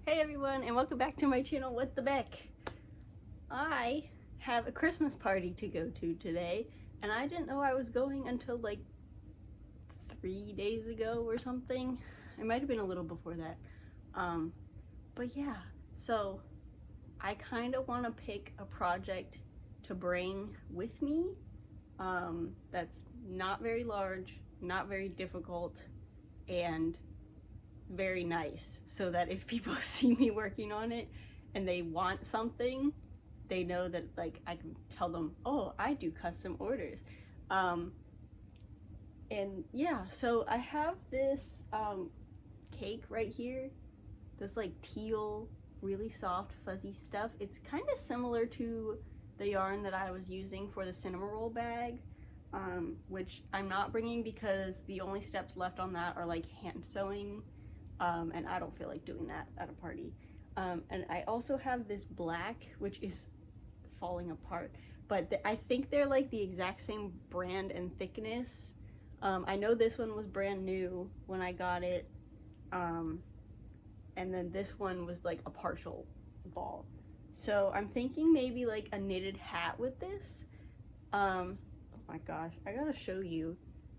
Hey everyone, and welcome back to my channel, What the Beck. I have a Christmas party to go to today, and I didn't know I was going until like 3 days ago or something. It might have been a little before that. But yeah, so I kind of want to pick a project to bring with me that's not very large, not very difficult, and very nice, so that if people see me working on it and they want something, they know that like I can tell them, oh, I do custom orders. And yeah, so I have this cake right here, this like teal, really soft fuzzy stuff. It's kind of similar to the yarn that I was using for the Cinnamoroll bag, which I'm not bringing because the only steps left on that are like hand sewing. And I don't feel like doing that at a party. And I also have this black, which is falling apart, but I think they're like the exact same brand and thickness. I know this one was brand new when I got it, and then this one was like a partial ball. So I'm thinking maybe like a knitted hat with this. Oh my gosh, I gotta show you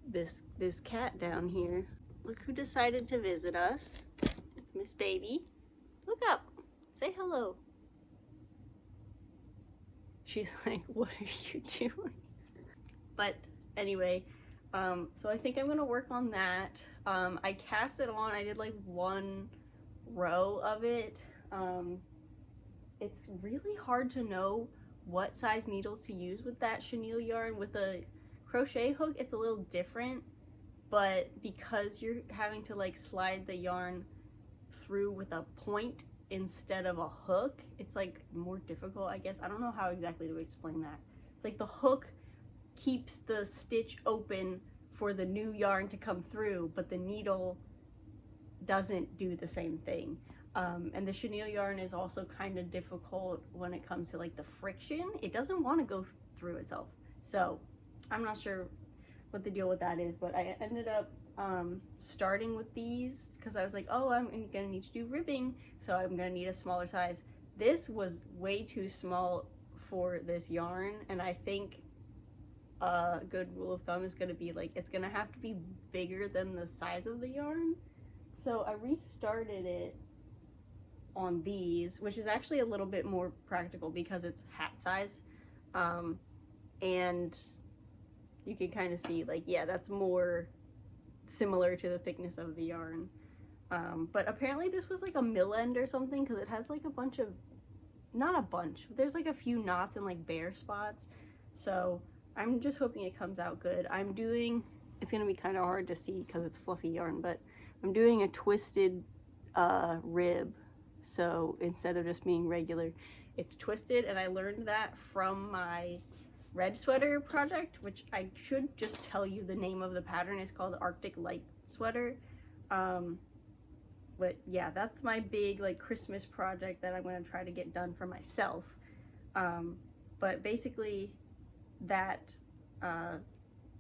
this cat down here. Look who decided to visit us. It's Miss Baby. Look up. Say hello. She's like, what are you doing? But anyway, so I think I'm gonna work on that. I cast it on. I did like one row of it. It's really hard to know what size needles to use with that chenille yarn. With a crochet hook, it's a little different. But because you're having to like slide the yarn through with a point instead of a hook, it's like more difficult, I guess. I don't know how exactly to explain that. It's like the hook keeps the stitch open for the new yarn to come through, but the needle doesn't do the same thing. And the chenille yarn is also kind of difficult when it comes to like the friction. It doesn't want to go through itself. So I'm not sure what the deal with that is, but I ended up starting with these because I was like, oh, I'm gonna need to do ribbing, so I'm gonna need a smaller size. This was way too small for this yarn, and I think a good rule of thumb is gonna be like it's gonna have to be bigger than the size of the yarn. So I restarted it on these, which is actually a little bit more practical because it's hat size, and you can kind of see like, yeah, that's more similar to the thickness of the yarn. But apparently this was like a mill end or something, because it has like a bunch of, not a bunch, there's like a few knots and like bare spots. So I'm just hoping it comes out good. I'm doing, it's gonna be kind of hard to see because it's fluffy yarn, but I'm doing a twisted rib. So instead of just being regular, it's twisted, and I learned that from my red sweater project, which I should just tell you the name of the pattern is called Arctic Light Sweater. But yeah, that's my big like Christmas project that I'm going to try to get done for myself. But basically that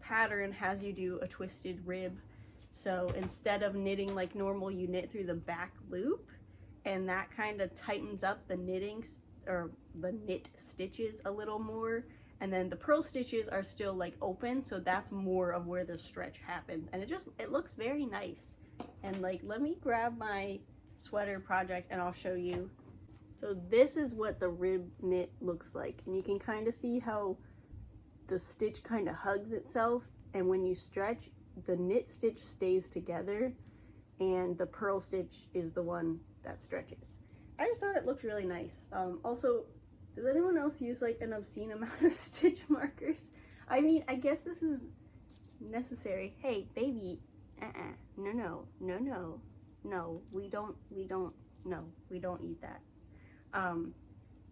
pattern has you do a twisted rib. So instead of knitting like normal, you knit through the back loop, and that kind of tightens up the knitting or the knit stitches a little more. And then the purl stitches are still like open, so that's more of where the stretch happens, and it looks very nice. And like, let me grab my sweater project and I'll show you. So this is what the rib knit looks like, and you can kind of see how the stitch kind of hugs itself, and when you stretch, the knit stitch stays together and the purl stitch is the one that stretches. I just thought it looked really nice. Also, does anyone else use like an obscene amount of stitch markers? I mean, I guess this is necessary. Hey, baby, no, we don't eat that.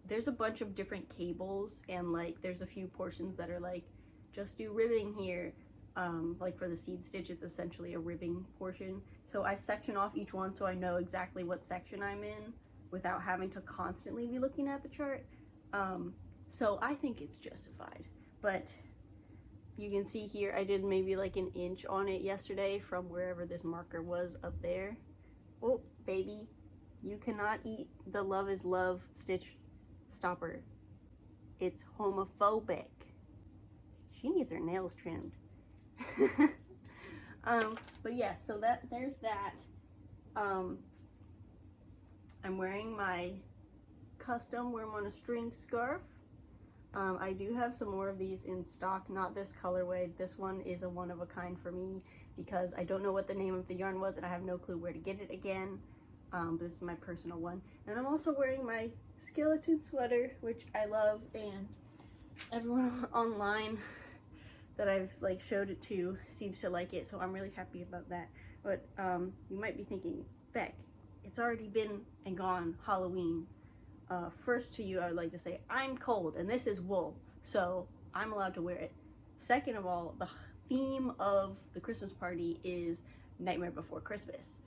There's a bunch of different cables, and like there's a few portions that are like, just do ribbing here. Like for the seed stitch, it's essentially a ribbing portion. So I section off each one so I know exactly what section I'm in without having to constantly be looking at the chart. So I think it's justified, but you can see here I did maybe like an inch on it yesterday from wherever this marker was up there. Oh, baby. You cannot eat the Love is Love stitch stopper. It's homophobic. She needs her nails trimmed. But yes, so there's that. I'm wearing my custom Worm on a String scarf. I do have some more of these in stock, not this colorway. This one is a one of a kind for me because I don't know what the name of the yarn was and I have no clue where to get it again. But this is my personal one. And I'm also wearing my skeleton sweater, which I love, and everyone online that I've like showed it to seems to like it, so I'm really happy about that. But you might be thinking, Beck, it's already been and gone Halloween. First to you, I would like to say I'm cold and this is wool, so I'm allowed to wear it. Second of all, the theme of the Christmas party is Nightmare Before Christmas.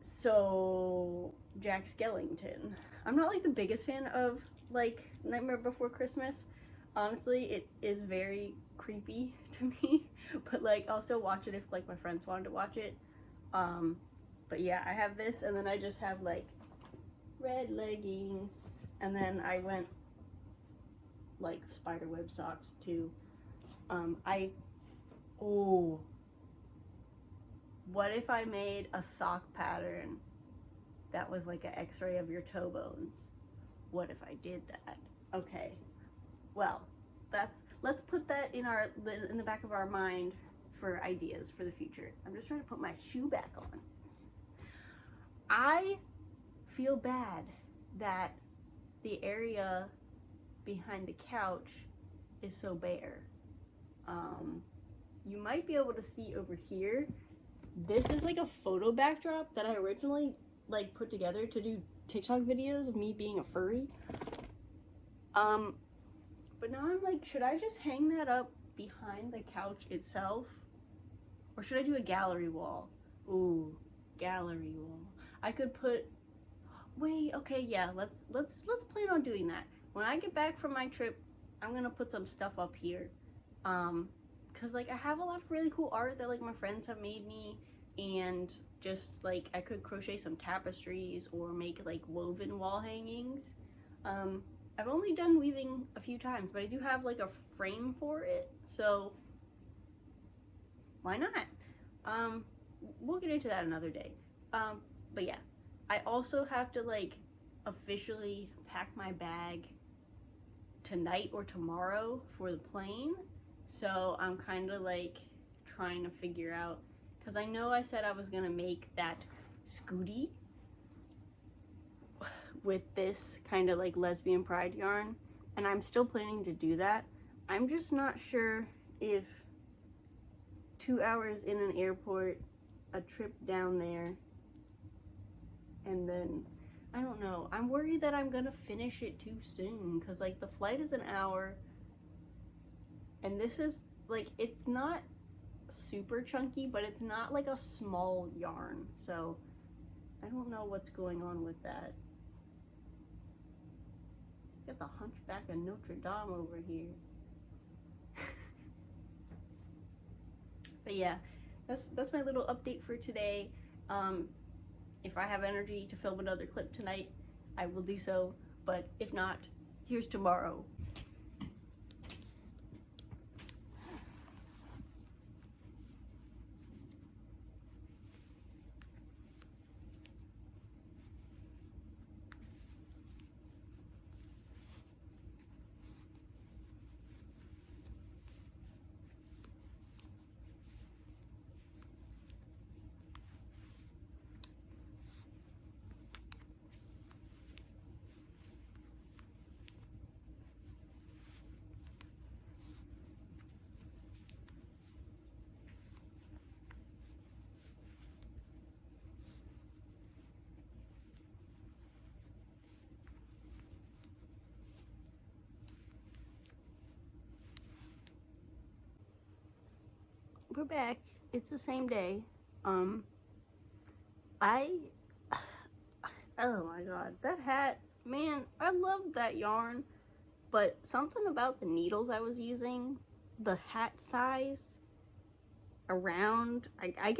So Jack Skellington. I'm not like the biggest fan of like Nightmare Before Christmas. Honestly, it is very creepy to me, but like I'll still watch it if like my friends wanted to watch it. But yeah, I have this, and then I just have like red leggings, and then I went like spiderweb socks too. What if I made a sock pattern that was like an x-ray of your toe bones? What if I did that? Okay, well, let's put that in the back of our mind for ideas for the future. I'm just trying to put my shoe back on. I feel bad that the area behind the couch is so bare. You might be able to see over here. This is like a photo backdrop that I originally like put together to do TikTok videos of me being a furry. But now I'm like, should I just hang that up behind the couch itself? Or should I do a gallery wall? Ooh, gallery wall. I could put, wait, okay, yeah, let's plan on doing that. When I get back from my trip, I'm gonna put some stuff up here. Cause like I have a lot of really cool art that like my friends have made me, and just like I could crochet some tapestries or make like woven wall hangings. I've only done weaving a few times, but I do have like a frame for it, so why not? We'll get into that another day. But yeah, I also have to like officially pack my bag tonight or tomorrow for the plane, so I'm kind of like trying to figure out, because I know I said I was gonna make that scooty with this kind of like lesbian pride yarn, and I'm still planning to do that. I'm just not sure if 2 hours in an airport, a trip down there, and then I don't know, I'm worried that I'm gonna finish it too soon, because like the flight is an hour, and this is like, it's not super chunky, but it's not like a small yarn, so I don't know what's going on with that. Got the Hunchback of Notre Dame over here. But yeah, that's my little update for today. If I have energy to film another clip tonight, I will do so, but if not, here's tomorrow. We're back. It's the same day. Oh my god, that hat, man, I love that yarn, but something about the needles I was using, the hat size around, I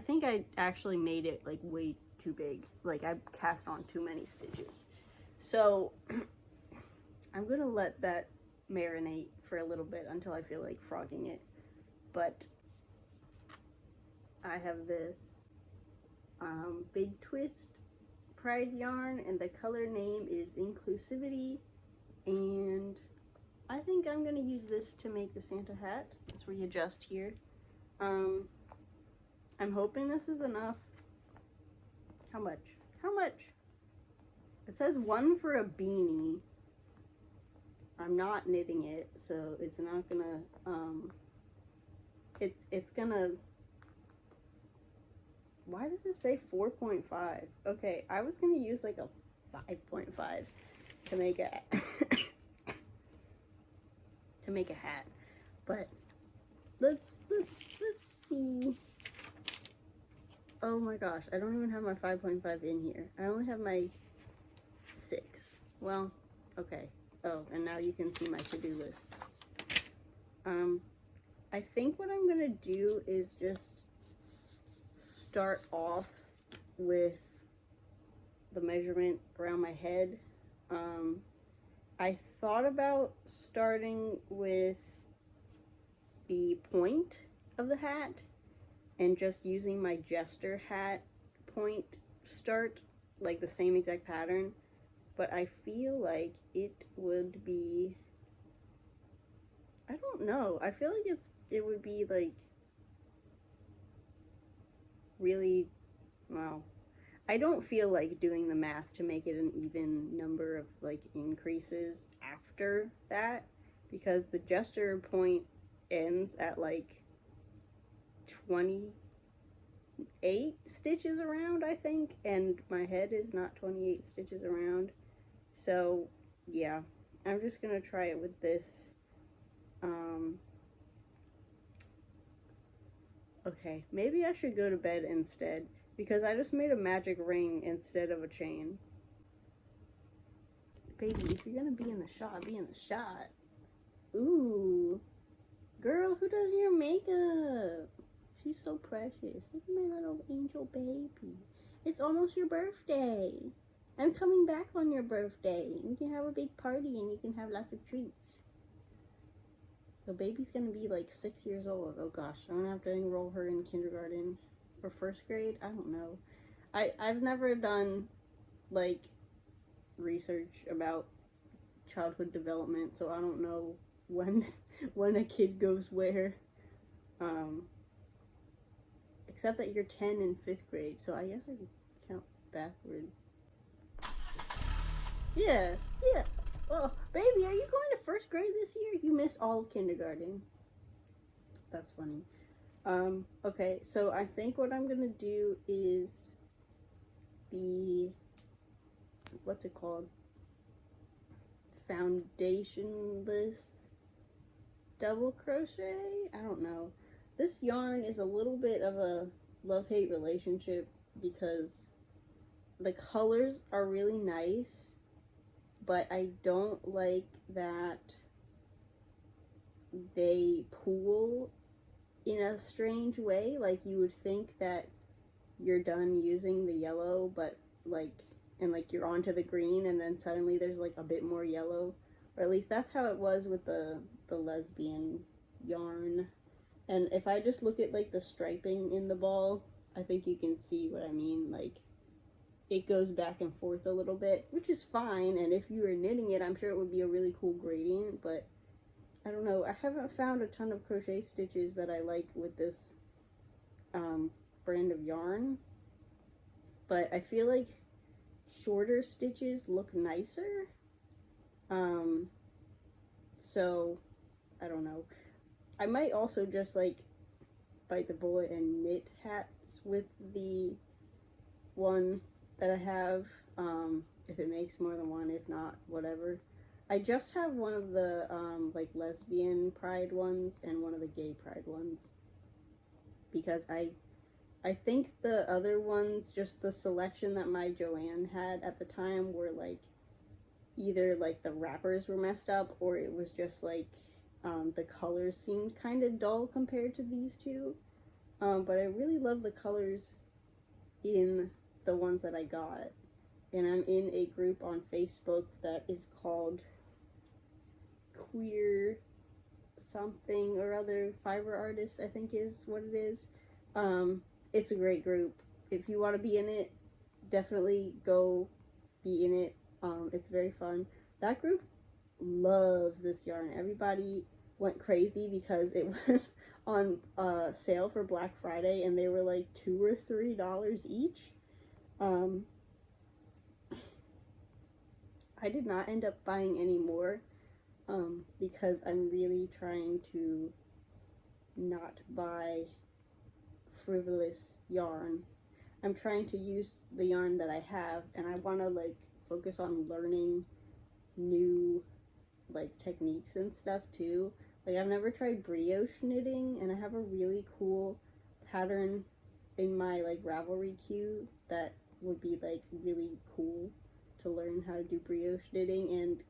think I actually made it like way too big. Like, I cast on too many stitches. So, I'm gonna let that marinate for a little bit until I feel like frogging it. But I have this Big Twist Pride yarn, and the color name is Inclusivity, and I think I'm gonna use this to make the Santa hat. Let's readjust here. I'm hoping this is enough. How much? How much? It says 1 for a beanie. I'm not knitting it, so it's not gonna, it's gonna, why does it say 4.5? Okay, I was gonna use like a 5.5 to make a, to make a hat, but let's see. Oh my gosh, I don't even have my 5.5 in here. I only have my 6. Well, okay. Oh, and now you can see my to-do list. I think what I'm gonna do is just start off with the measurement around my head. I thought about starting with the point of the hat and just using my jester hat point start, like the same exact pattern, but I feel like it would be, I don't know, I feel like it would be like really, well, I don't feel like doing the math to make it an even number of like increases after that, because the jester point ends at like 28 stitches around, I think, and my head is not 28 stitches around. So yeah, I'm just gonna try it with this. Okay, maybe I should go to bed instead, because I just made a magic ring instead of a chain. Baby, if you're gonna be in the shot, be in the shot. Ooh, girl, who does your makeup? She's so precious. Look at my little angel baby. It's almost your birthday. I'm coming back on your birthday. We can have a big party and you can have lots of treats. The baby's gonna be like 6 years old. Oh gosh, I'm gonna have to enroll her in kindergarten or first grade. I don't know. I've never done like research about childhood development, so I don't know when a kid goes where. Except that you're 10 in 5th grade, so I guess I could count backward. Yeah. Oh, baby, are you going to 1st grade this year? You missed all of kindergarten. That's funny. Okay, so I think what I'm gonna do is the, what's it called? Foundationless double crochet? I don't know. This yarn is a little bit of a love-hate relationship because the colors are really nice, but I don't like that they pool in a strange way. Like, you would think that you're done using the yellow, but like, and like you're onto the green, and then suddenly there's like a bit more yellow, or at least that's how it was with the lesbian yarn. And if I just look at like the striping in the ball, I think you can see what I mean. Like, it goes back and forth a little bit, which is fine, and if you were knitting it, I'm sure it would be a really cool gradient, but I don't know. I haven't found a ton of crochet stitches that I like with this brand of yarn, but I feel like shorter stitches look nicer. So I don't know. I might also just like bite the bullet and knit hats with the one that I have, if it makes more than one. If not, whatever. I just have one of the like lesbian pride ones and one of the gay pride ones, because I think the other ones, just the selection that my Joanne had at the time, were like either like the wrappers were messed up, or it was just like the colors seemed kind of dull compared to these two. But I really love the colors in the ones that I got. And I'm in a group on Facebook that is called Queer something or other fiber artists, I think is what it is. It's a great group. If you want to be in it, definitely go be in it. It's very fun. That group loves this yarn. Everybody went crazy because it went on sale for Black Friday, and they were like $2 or $3 each. I did not end up buying any more because I'm really trying to not buy frivolous yarn. I'm trying to use the yarn that I have, and I want to like focus on learning new like techniques and stuff too. Like I've never tried brioche knitting, and I have a really cool pattern in my like Ravelry queue that would be like really cool to learn how to do brioche knitting. And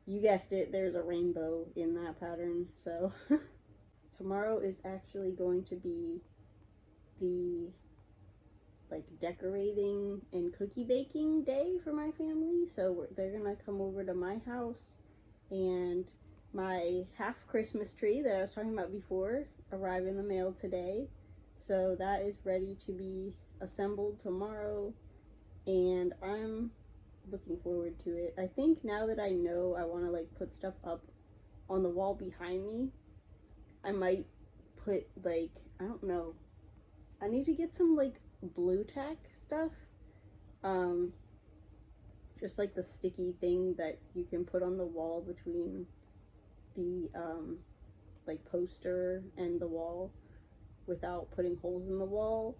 you guessed it, there's a rainbow in that pattern. So tomorrow is actually going to be the like decorating and cookie baking day for my family. So they're gonna come over to my house, and my half Christmas tree that I was talking about before arrived in the mail today. So that is ready to be assembled tomorrow, and I'm looking forward to it. I think now that I know I want to like put stuff up on the wall behind me, I might put like, I don't know, I need to get some like blue tack stuff, just like the sticky thing that you can put on the wall between the like poster and the wall without putting holes in the wall.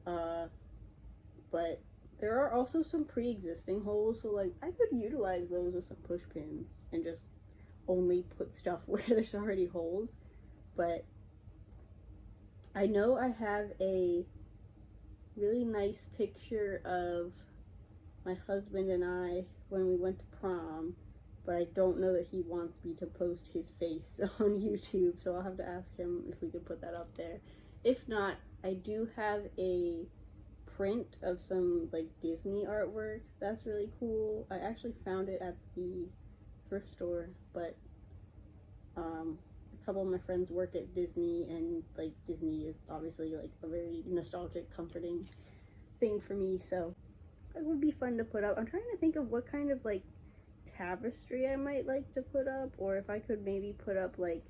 But there are also some pre-existing holes, so like I could utilize those with some push pins and just only put stuff where there's already holes. But I know I have a really nice picture of my husband and I when we went to prom, but I don't know that he wants me to post his face on YouTube, so I'll have to ask him if we could put that up there. If not, I do have a print of some like Disney artwork that's really cool. I actually found it at the thrift store, but a couple of my friends work at Disney, and like Disney is obviously like a very nostalgic, comforting thing for me, so it would be fun to put up. I'm trying to think of what kind of like tapestry I might like to put up, or if I could maybe put up like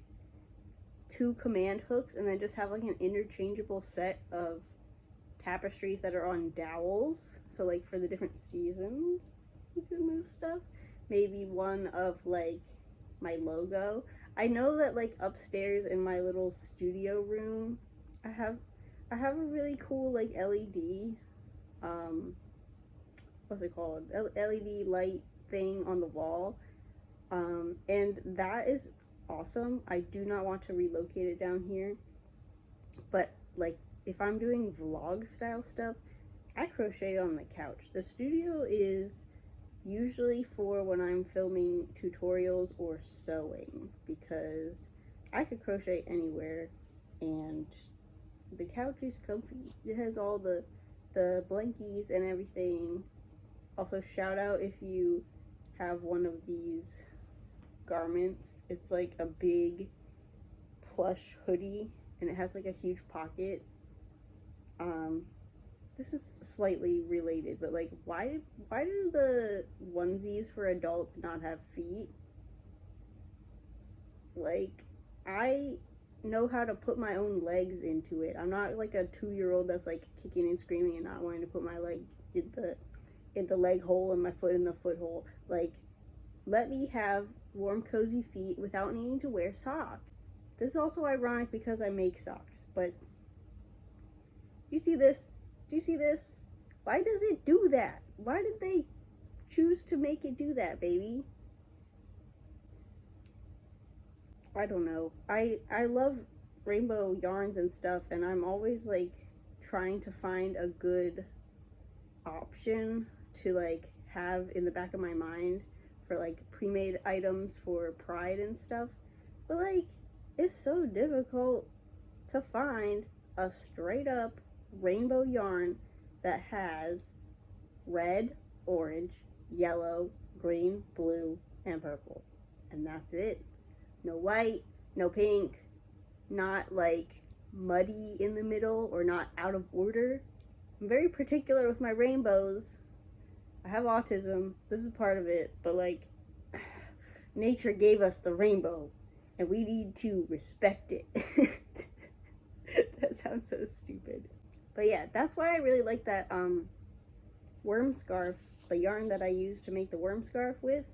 2 command hooks and then just have like an interchangeable set of tapestries that are on dowels, so like for the different seasons you can move stuff. Maybe one of like my logo. I know that like upstairs in my little studio room I have a really cool like LED what's it called, LED light thing on the wall, and that is awesome. I do not want to relocate it down here, but like if I'm doing vlog style stuff, I crochet on the couch. The studio is usually for when I'm filming tutorials or sewing, because I could crochet anywhere, and the couch is comfy. It has all the blankies and everything. Also, shout out if you have one of these garments. It's like a big plush hoodie, and it has like a huge pocket. This is slightly related, but like why do the onesies for adults not have feet? Like, I know how to put my own legs into it. I'm not like a 2-year-old that's like kicking and screaming and not wanting to put my leg in the leg hole and my foot in the foot hole. Like, let me have warm, cozy feet without needing to wear socks. This is also ironic because I make socks, but you see this? Do you see this? Why does it do that? Why did they choose to make it do that, baby? I don't know. I love rainbow yarns and stuff, and I'm always like trying to find a good option to like have in the back of my mind for like pre-made items for Pride and stuff, but like it's so difficult to find a straight up rainbow yarn that has red, orange, yellow, green, blue, and purple. And that's it. No white, no pink, not like muddy in the middle or not out of order. I'm very particular with my rainbows. I have autism. This is part of it. But like, nature gave us the rainbow and we need to respect it. That sounds so stupid. But yeah, that's why I really like that worm scarf, the yarn that I used to make the worm scarf with,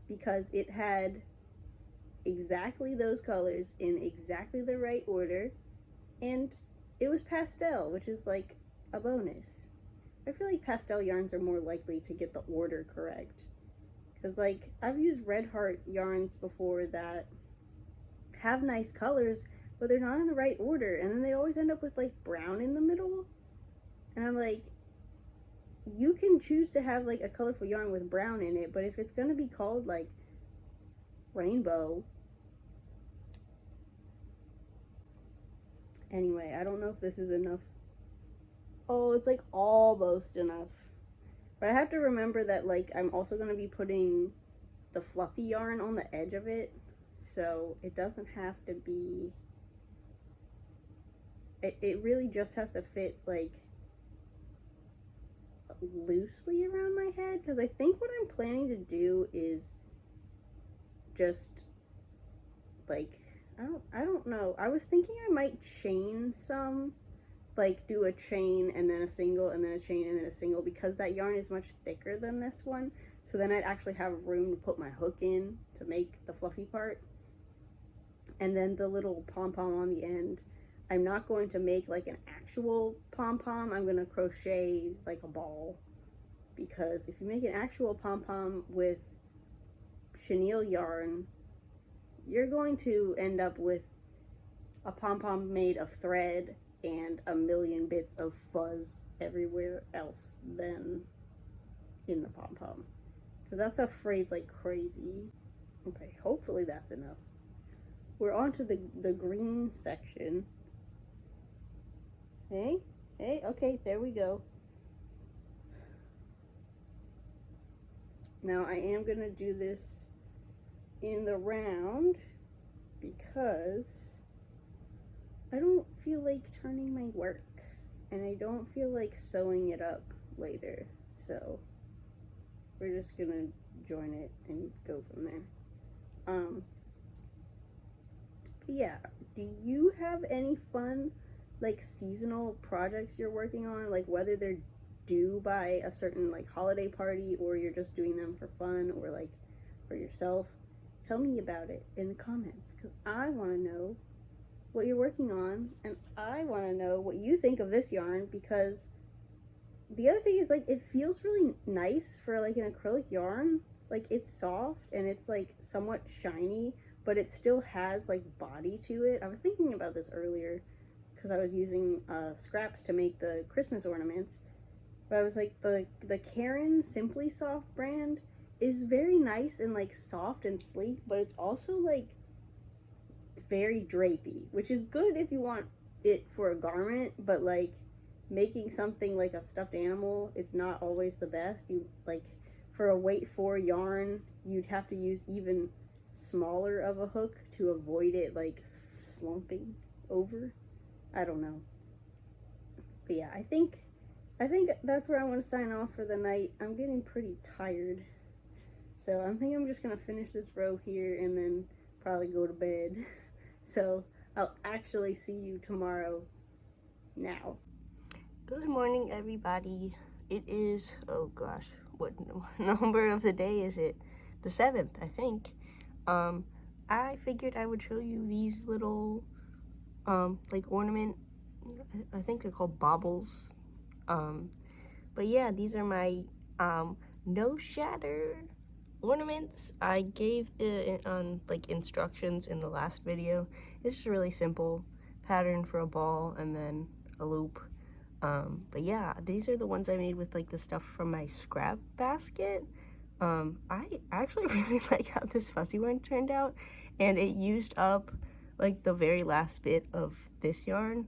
because it had exactly those colors in exactly the right order, and it was pastel, which is like a bonus. I feel like pastel yarns are more likely to get the order correct, because like I've used Red Heart yarns before that have nice colors, but they're not in the right order, and then they always end up with like brown in the middle, and I'm like, you can choose to have like a colorful yarn with brown in it, but if it's gonna be called like rainbow. Anyway, I don't know if this is enough. Oh, it's like almost enough. But I have to remember that like I'm also going to be putting the fluffy yarn on the edge of it. So it doesn't have to be... It really just has to fit like loosely around my head. Because I think what I'm planning to do is just like... I don't know. I was thinking I might chain some, like do a chain and then a single and then a chain and then a single, because that yarn is much thicker than this one. So then I'd actually have room to put my hook in to make the fluffy part. And then the little pom-pom on the end, I'm not going to make like an actual pom-pom. I'm going to crochet like a ball, because if you make an actual pom-pom with chenille yarn, you're going to end up with a pom-pom made of thread and a million bits of fuzz everywhere else than in the pom-pom. Because that's a phrase like crazy. Okay, hopefully that's enough. We're on to the green section. Hey, okay, there we go. Now I am going to do this in the round because I don't feel like turning my work and I don't feel like sewing it up later, so we're just gonna join it and go from there. But yeah, do you have any fun like seasonal projects you're working on, like whether they're due by a certain like holiday party or you're just doing them for fun or like for yourself? Tell me about it in the comments, because I want to know what you're working on, and I want to know what you think of this yarn, because the other thing is like it feels really nice for like an acrylic yarn. Like it's soft and it's like somewhat shiny, but it still has like body to it. I was thinking about this earlier because I was using scraps to make the Christmas ornaments, but I was like, the Karen Simply Soft brand is very nice and like soft and sleek, but it's also like very drapey, which is good if you want it for a garment, but like making something like a stuffed animal, it's not always the best. You like, for a weight 4 yarn, you'd have to use even smaller of a hook to avoid it like slumping over. I don't know. But yeah, I think that's where I want to sign off for the night. I'm getting pretty tired. So I think I'm just going to finish this row here and then probably go to bed. So I'll actually see you tomorrow now. Good morning, everybody. It is, oh gosh, what number of the day is it? The 7th, I think. I figured I would show you these little, like ornament, I think they're called baubles. But yeah, these are my, no shatter ornaments. I gave the like instructions in the last video. It's just really simple pattern for a ball and then a loop. But yeah, these are the ones I made with like the stuff from my scrap basket. I actually really like how this fuzzy one turned out, and it used up like the very last bit of this yarn.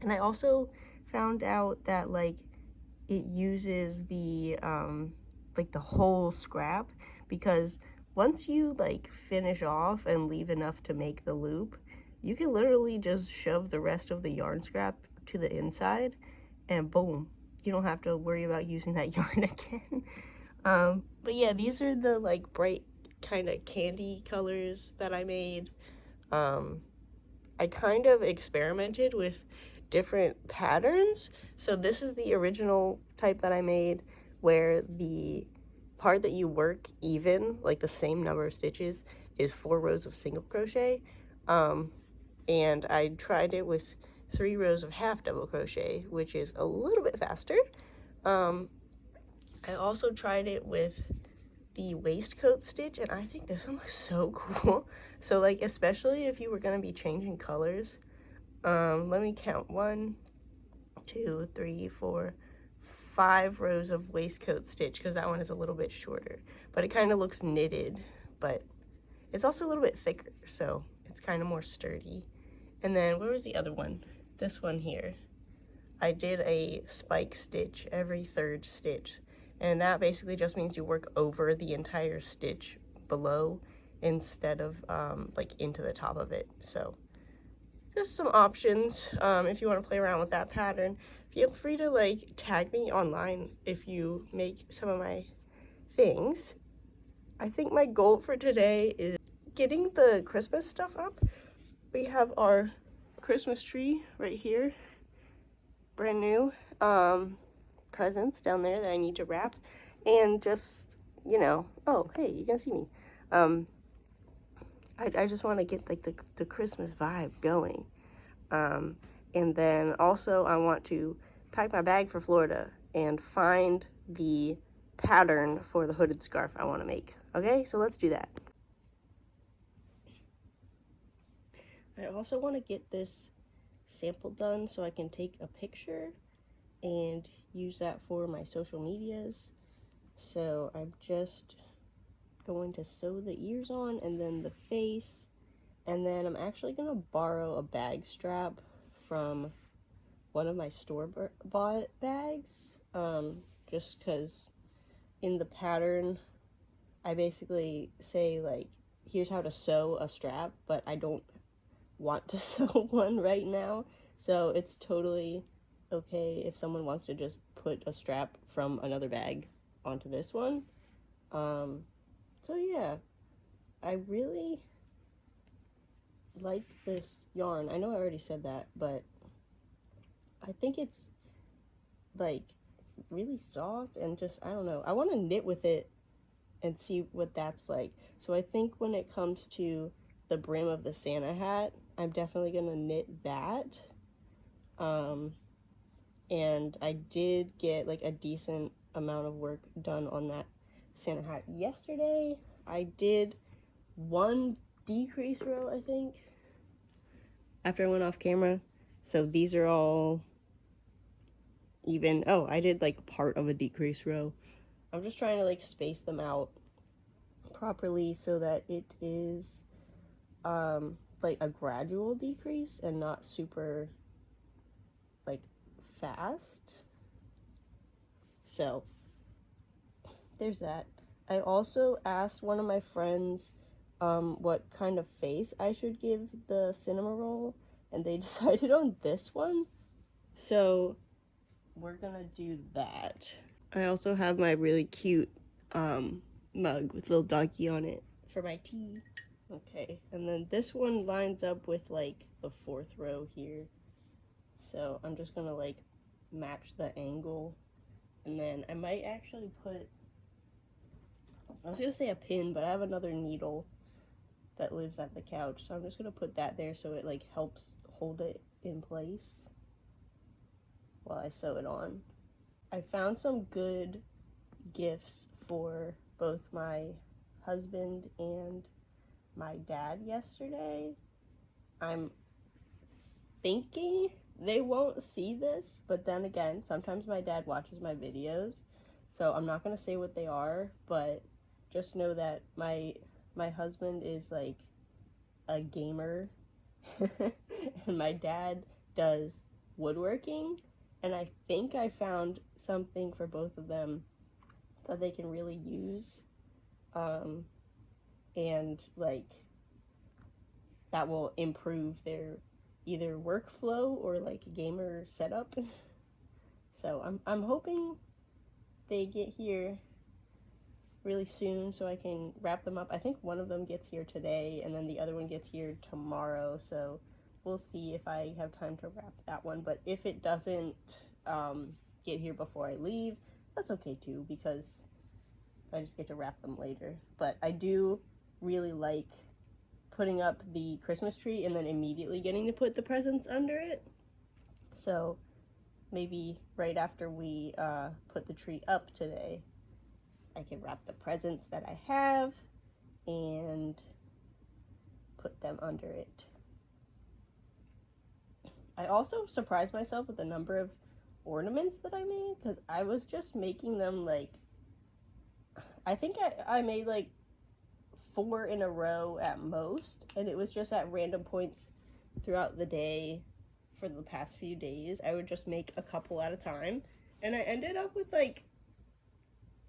And I also found out that like it uses the like the whole scrap, because once you like finish off and leave enough to make the loop, you can literally just shove the rest of the yarn scrap to the inside and boom, you don't have to worry about using that yarn again. But yeah, these are the like bright kind of candy colors that I made. I kind of experimented with different patterns. So this is the original type that I made, where the part that you work even, like the same number of stitches, is 4 rows of single crochet. And I tried it with 3 rows of half double crochet, which is a little bit faster. I also tried it with the waistcoat stitch, and I think this one looks so cool. So like, especially if you were gonna be changing colors, let me count, 1, 2, 3, 4, 5 rows of waistcoat stitch, because that one is a little bit shorter, but it kind of looks knitted, but it's also a little bit thicker, so it's kind of more sturdy. And then where was the other one? This one here. I did a spike stitch every 3rd stitch, and that basically just means you work over the entire stitch below instead of like into the top of it. So just some options if you want to play around with that pattern. Feel free to like tag me online if you make some of my things. I think my goal for today is getting the Christmas stuff up. We have our Christmas tree right here, brand new. Presents down there that I need to wrap, and just, you know, oh hey, you can see me. I just want to get like the Christmas vibe going. And then also I want to pack my bag for Florida and find the pattern for the hooded scarf I want to make. Okay, so let's do that. I also want to get this sample done so I can take a picture and use that for my social medias. So I'm just going to sew the ears on and then the face, and then I'm actually gonna borrow a bag strap from one of my store-bought bags, just because in the pattern I basically say like, here's how to sew a strap, but I don't want to sew one right now, so it's totally okay if someone wants to just put a strap from another bag onto this one. So yeah, I really like this yarn. I know I already said that, but I think it's like really soft and just, I don't know, I want to knit with it and see what that's like. So I think when it comes to the brim of the Santa hat, I'm definitely gonna knit that. And I did get like a decent amount of work done on that Santa hat yesterday. I did 1 decrease row, I think, after I went off camera. So these are all even. Oh, I did like part of a decrease row. I'm just trying to like space them out properly so that it is like a gradual decrease and not super like fast. So there's that. I also asked one of my friends what kind of face I should give the Cinnamoroll, and they decided on this one. So we're gonna do that. I also have my really cute mug with little donkey on it for my tea. Okay, and then this one lines up with like the 4th row here. So I'm just gonna like match the angle, and then I might actually put, I was gonna say a pin, but I have another needle that lives at the couch, so I'm just gonna put that there so it like helps hold it in place while I sew it on. I found some good gifts for both my husband and my dad yesterday. I'm thinking they won't see this, but then again, sometimes my dad watches my videos, so I'm not gonna say what they are, but just know that my husband is like a gamer and my dad does woodworking, and I think I found something for both of them that they can really use, and like that will improve their either workflow or like gamer setup. So I'm hoping they get here really soon so I can wrap them up. I think one of them gets here today and then the other one gets here tomorrow, so we'll see if I have time to wrap that one. But if it doesn't get here before I leave, that's okay too, because I just get to wrap them later. But I do really like putting up the Christmas tree and then immediately getting to put the presents under it. So maybe right after we put the tree up today, I can wrap the presents that I have and put them under it. I also surprised myself with the number of ornaments that I made, because I was just making them like, I think I made like 4 in a row at most, and it was just at random points throughout the day for the past few days. I would just make a couple at a time, and I ended up with like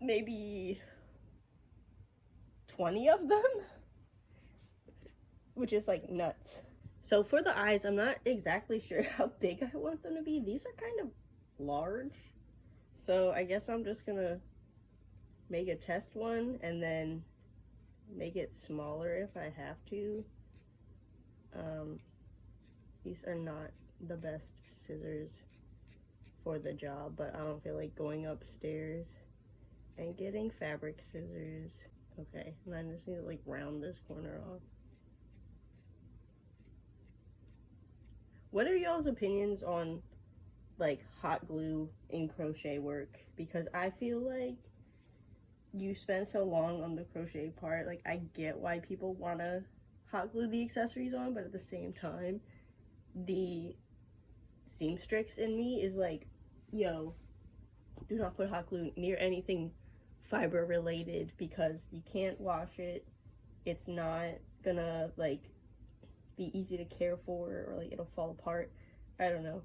maybe 20 of them, which is like nuts. So for the eyes, I'm not exactly sure how big I want them to be. These are kind of large, so I guess I'm just gonna make a test one and then make it smaller if I have to. These are not the best scissors for the job, but I don't feel like going upstairs and getting fabric scissors. Okay, and I just need to like round this corner off. What are y'all's opinions on like hot glue in crochet work? Because I feel like you spend so long on the crochet part. Like, I get why people want to hot glue the accessories on, but at the same time, the seamstress in me is like, yo, do not put hot glue near anything fiber related, because you can't wash it. It's not gonna like be easy to care for, or like it'll fall apart. I don't know.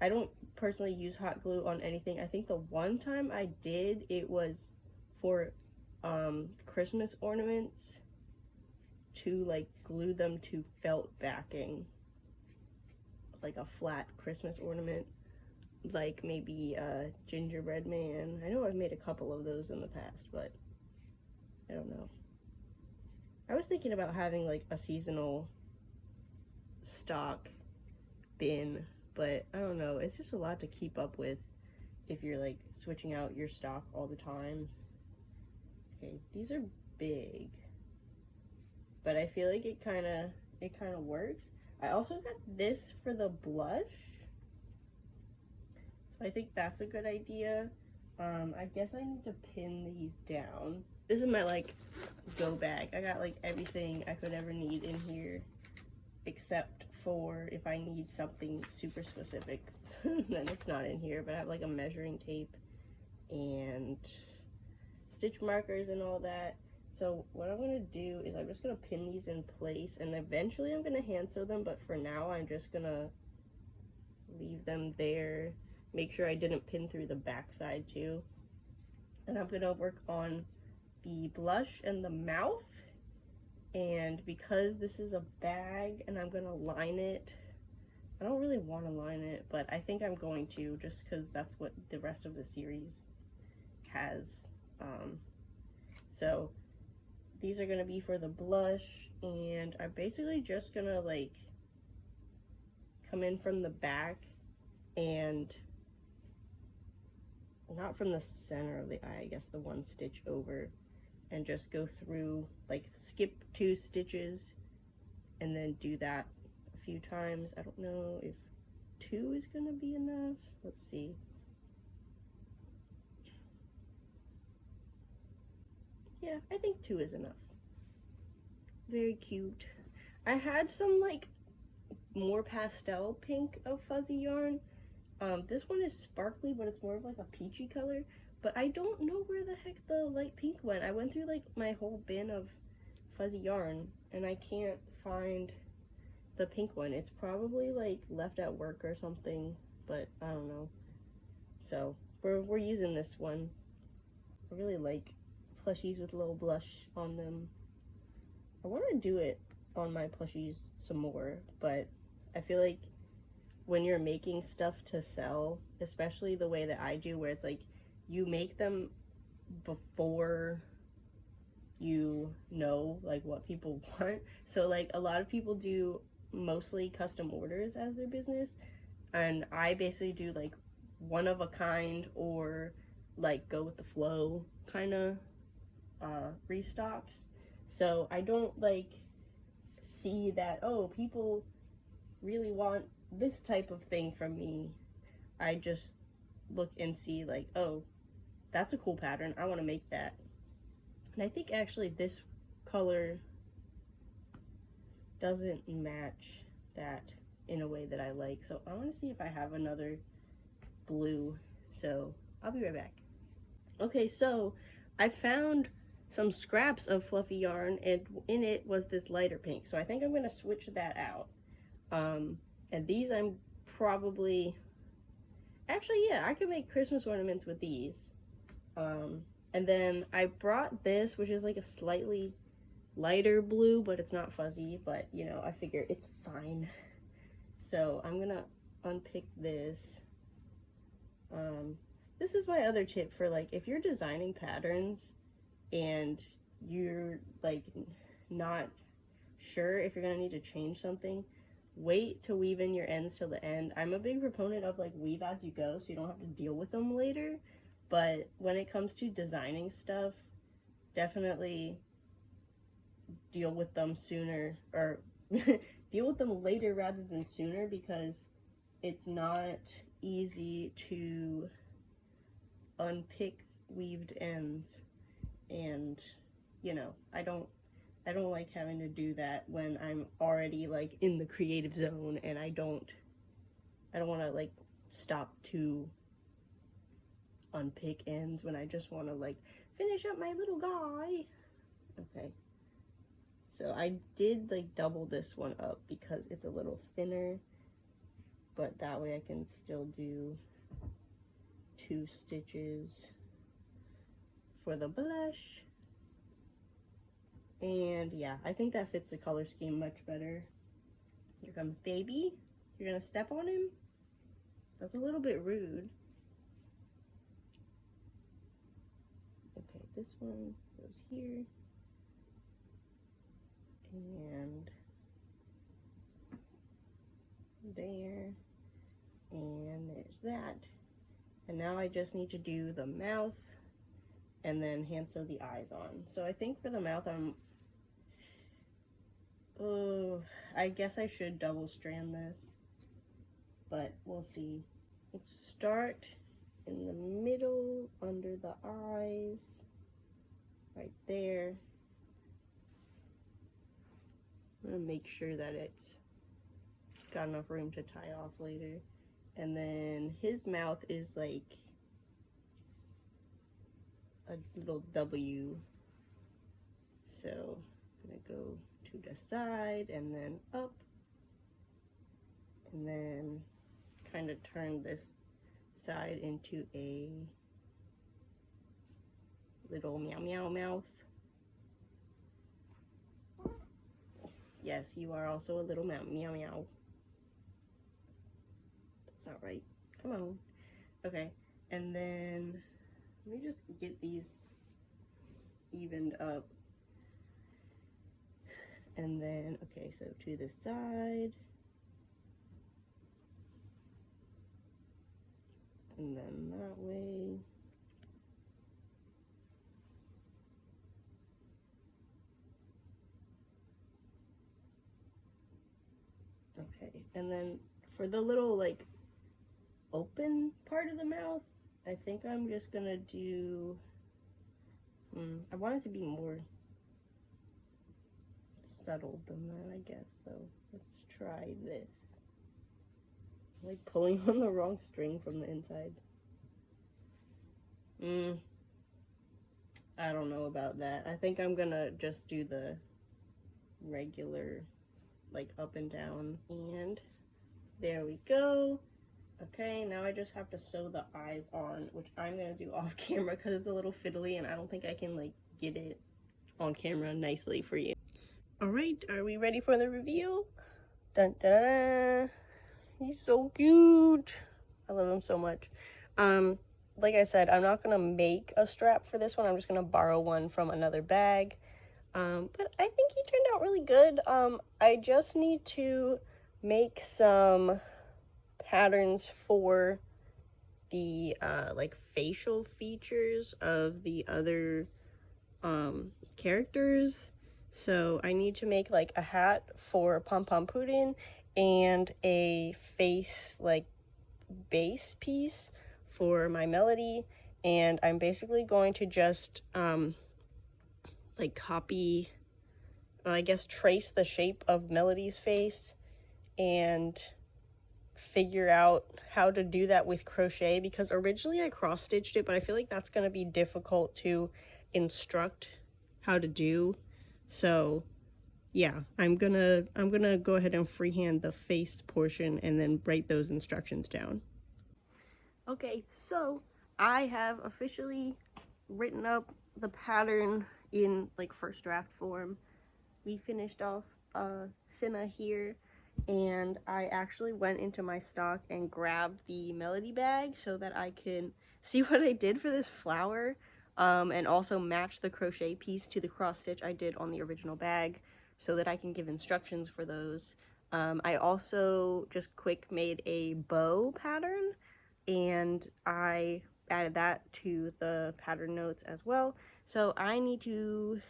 I don't personally use hot glue on anything. I think the one time I did, it was for Christmas ornaments, to like glue them to felt backing, like a flat Christmas ornament, like maybe a gingerbread man. I know I've made a couple of those in the past, but I don't know. I was thinking about having like a seasonal stock bin, but I don't know, it's just a lot to keep up with if you're like switching out your stock all the time. Okay, these are big, but I feel like it kind of works. I also got this for the blush, so I think that's a good idea. I guess I need to pin these down. This is my like go bag. I got like everything I could ever need in here, except for if I need something super specific, then it's not in here. But I have like a measuring tape and stitch markers and all that. So what I'm gonna do is I'm just gonna pin these in place, and eventually I'm gonna hand sew them, but for now I'm just gonna leave them there. Make sure I didn't pin through the back side too. And I'm gonna work on the blush and the mouth. And because this is a bag and I'm gonna line it, I don't really want to line it, but I think I'm going to, just because that's what the rest of the series has. So these are gonna be for the blush, and I'm basically just gonna like come in from the back, and not from the center of the eye, I guess the one stitch over, and just go through, like skip 2 stitches and then do that a few times. I don't know if 2 is gonna be enough. Let's see. Yeah, I think 2 is enough. Very cute. I had some like more pastel pink of fuzzy yarn. This one is sparkly, but it's more of like a peachy color. But I don't know where the heck the light pink went. I went through like my whole bin of fuzzy yarn and I can't find the pink one. It's probably like left at work or something, but I don't know. So we're using this one. I really like plushies with a little blush on them. I want to do it on my plushies some more, but I feel like when you're making stuff to sell, especially the way that I do, where it's like you make them before you know like what people want. So like a lot of people do mostly custom orders as their business, and I basically do like one of a kind or like go with the flow kind of restocks. So I don't like see that, oh, people really want this type of thing from me. I just look and see like, oh, that's a cool pattern, I want to make that. And I think actually this color doesn't match that in a way that I like, so I want to see if I have another blue, so I'll be right back. Okay, so I found some scraps of fluffy yarn, and in it was this lighter pink, so I think I'm going to switch that out. And these I'm probably, actually, yeah, I could make Christmas ornaments with these. And then I brought this, which is like a slightly lighter blue, but it's not fuzzy, but you know, I figure it's fine. So I'm gonna unpick this. This is my other tip for like, if you're designing patterns and you're like not sure if you're gonna need to change something, wait to weave in your ends till the end. I'm a big proponent of like weave as you go so you don't have to deal with them later, but when it comes to designing stuff, definitely deal with them sooner, or deal with them later rather than sooner, because it's not easy to unpick weaved ends. And you know, I don't like having to do that when I'm already like in the creative zone, and I don't want to like stop to unpick ends when I just want to like finish up my little guy. Okay, so I did like double this one up because it's a little thinner, but that way I can still do 2 stitches for the blush. And yeah, I think that fits the color scheme much better. Here comes baby. You're gonna step on him? That's a little bit rude. Okay, this one goes here. And there. And there's that. And now I just need to do the mouth and then hand sew the eyes on. So I think for the mouth I guess I should double strand this, but we'll see. Let's start in the middle under the eyes, right there. I'm gonna make sure that it's got enough room to tie off later. And then his mouth is like a little W, so I'm gonna go to the side and then up, and then kind of turn this side into a little meow meow mouth. Yes, you are also a little meow meow meow. That's not right. Come on. Okay, and then let me just get these evened up. And then, okay, so to the side. And then that way. Okay, and then for the little like open part of the mouth, I think I'm just gonna do, I want it to be more subtle than that, I guess, so let's try this. I'm like pulling on the wrong string from the inside. I don't know about that. I think I'm gonna just do the regular like up and down, and there we go. Okay, now I just have to sew the eyes on, which I'm gonna do off camera because it's a little fiddly and I don't think I can like get it on camera nicely for you. All right, are we ready for the reveal? Dun dun! He's so cute. I love him so much. Like I said, I'm not gonna make a strap for this one. I'm just gonna borrow one from another bag. But I think he turned out really good. I just need to make some patterns for the like facial features of the other characters. So I need to make like a hat for Pom Pom Puddin and a face like base piece for my Melody, and I'm basically going to just like copy, I guess trace the shape of Melody's face and figure out how to do that with crochet, because originally I cross-stitched it, but I feel like that's going to be difficult to instruct how to do. So yeah, I'm gonna go ahead and freehand the face portion and then write those instructions down. Okay, so I have officially written up the pattern in like first draft form. We finished off Cinna here, and I actually went into my stock and grabbed the Melody bag so that I can see what I did for this flower, and also match the crochet piece to the cross stitch I did on the original bag so that I can give instructions for those. I also just quick made a bow pattern, and I added that to the pattern notes as well. So I need to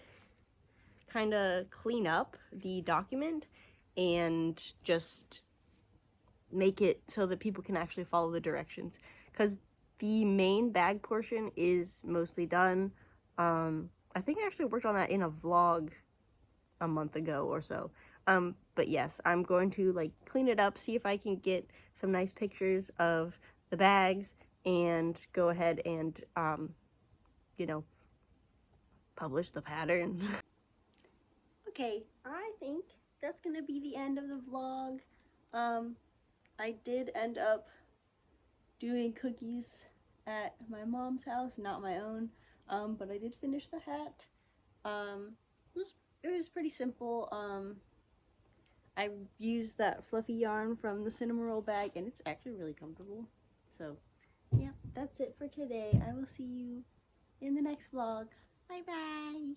kind of clean up the document and just make it so that people can actually follow the directions, because the main bag portion is mostly done. I think I actually worked on that in a vlog a month ago or so. But yes, I'm going to like clean it up, see if I can get some nice pictures of the bags, and go ahead and you know, publish the pattern. Okay, I think that's gonna be the end of the vlog. I did end up doing cookies at my mom's house, not my own, but I did finish the hat. It was pretty simple. I used that fluffy yarn from the Cinnamoroll bag, and it's actually really comfortable. So yeah, that's it for today. I will see you in the next vlog. Bye bye!